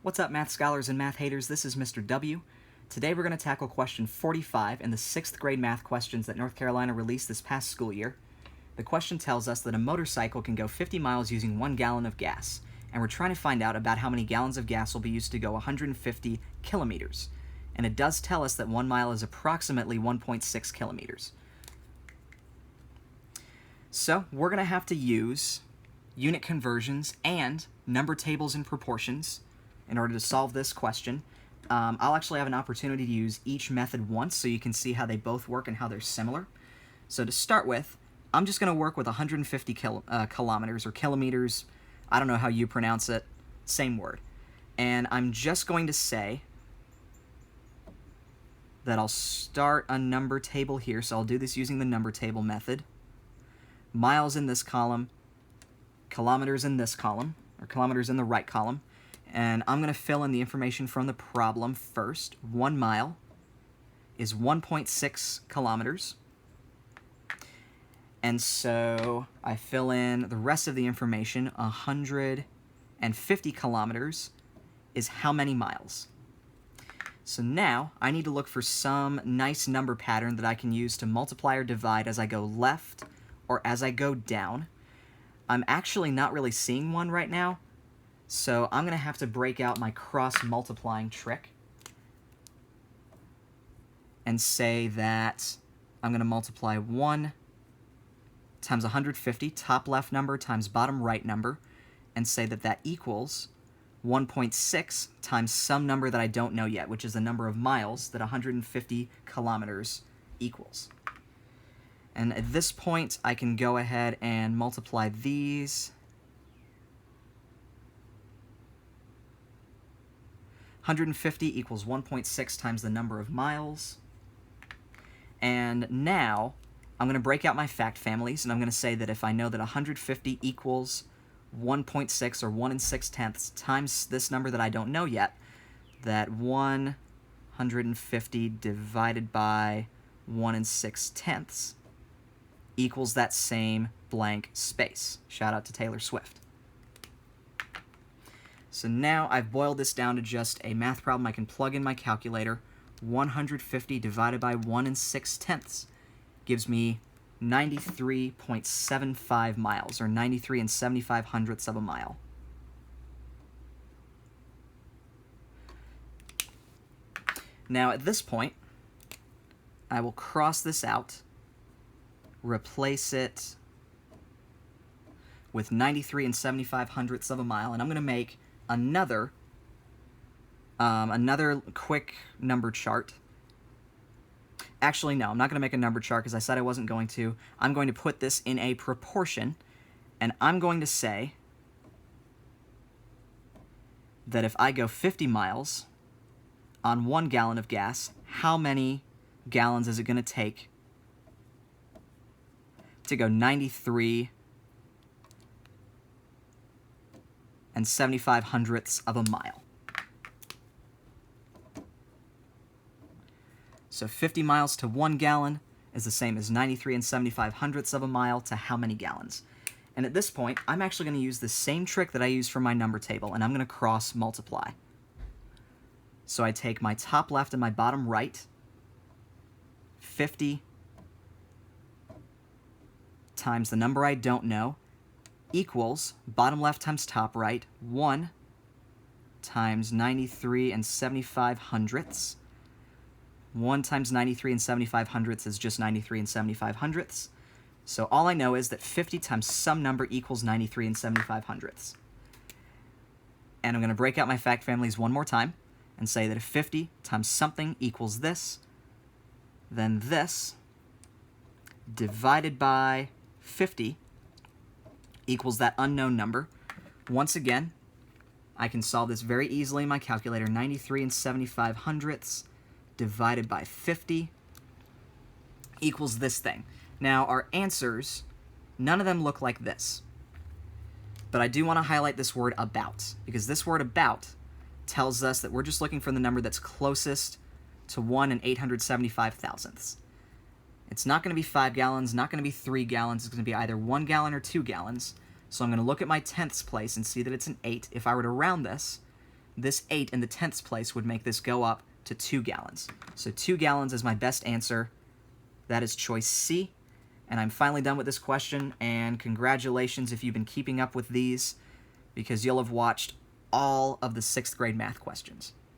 What's up, math scholars and math haters? This is Mr. W. Today we're going to tackle question 45 in the 6th grade math questions that North Carolina released this past school year. The question tells us that a motorcycle can go 50 miles using 1 gallon of gas, and we're trying to find out about how many gallons of gas will be used to go 150 kilometers. And it does tell us that 1 mile is approximately 1.6 kilometers. So we're going to have to use unit conversions and number tables and proportions in order to solve this question. I'll actually have an opportunity to use each method once so you can see how they both work and how they're similar. So to start with, I'm just going to work with 150 kilometers or kilometers. I don't know how you pronounce it. Same word. And I'm just going to say that I'll start a number table here. So I'll do this using the number table method. Miles in this column, kilometers in this column, or kilometers in the right column. And I'm going to fill in the information from the problem first. 1 mile is 1.6 kilometers. And so I fill in the rest of the information. 150 kilometers is how many miles? So now I need to look for some nice number pattern that I can use to multiply or divide as I go left or as I go down. I'm actually not really seeing one right now, so I'm going to have to break out my cross-multiplying trick and say that I'm going to multiply 1 times 150, top left number times bottom right number, and say that that equals 1.6 times some number that I don't know yet, which is the number of miles that 150 kilometers equals. And at this point, I can go ahead and multiply these. 150 equals 1.6 times the number of miles. And now I'm going to break out my fact families, and I'm going to say that if I know that 150 equals 1.6 or 1 6/10 times this number that I don't know yet, that 150 divided by 1 6/10 equals that same blank space. Shout out to Taylor Swift. So now I've boiled this down to just a math problem I can plug in my calculator. 150 divided by 1 6/10 gives me 93.75 miles, or 93 75 hundredths of a mile. Now at this point, I will cross this out, replace it with 93 75 hundredths of a mile, and I'm going to make another quick number chart. Actually, no, I'm not going to make a number chart because I said I wasn't going to. I'm going to put this in a proportion, and I'm going to say that if I go 50 miles on 1 gallon of gas, how many gallons is it going to take to go 93 75 hundredths of a mile? So 50 miles to 1 gallon is the same as 93 75 hundredths of a mile to how many gallons? And at this point, I'm actually going to use the same trick that I used for my number table, and I'm going to cross multiply. So I take my top left and my bottom right, 50 times the number I don't know, equals bottom left times top right, 1 times 93 75 hundredths. 1 times 93 75 hundredths is just 93 75 hundredths. So all I know is that 50 times some number equals 93 75 hundredths. And I'm going to break out my fact families one more time and say that if 50 times something equals this, then this divided by 50 equals that unknown number. Once again, I can solve this very easily in my calculator. 93 75 hundredths divided by 50 equals this thing. Now, our answers, none of them look like this. But I do want to highlight this word about, because this word about tells us that we're just looking for the number that's closest to 1 875 thousandths. It's not going to be 5 gallons, not going to be 3 gallons. It's going to be either 1 gallon or 2 gallons. So I'm going to look at my tenths place and see that it's an 8. If I were to round this, this 8 in the 10th place would make this go up to 2 gallons. So 2 gallons is my best answer. That is choice C. And I'm finally done with this question, and congratulations if you've been keeping up with these, because you'll have watched all of the 6th grade math questions.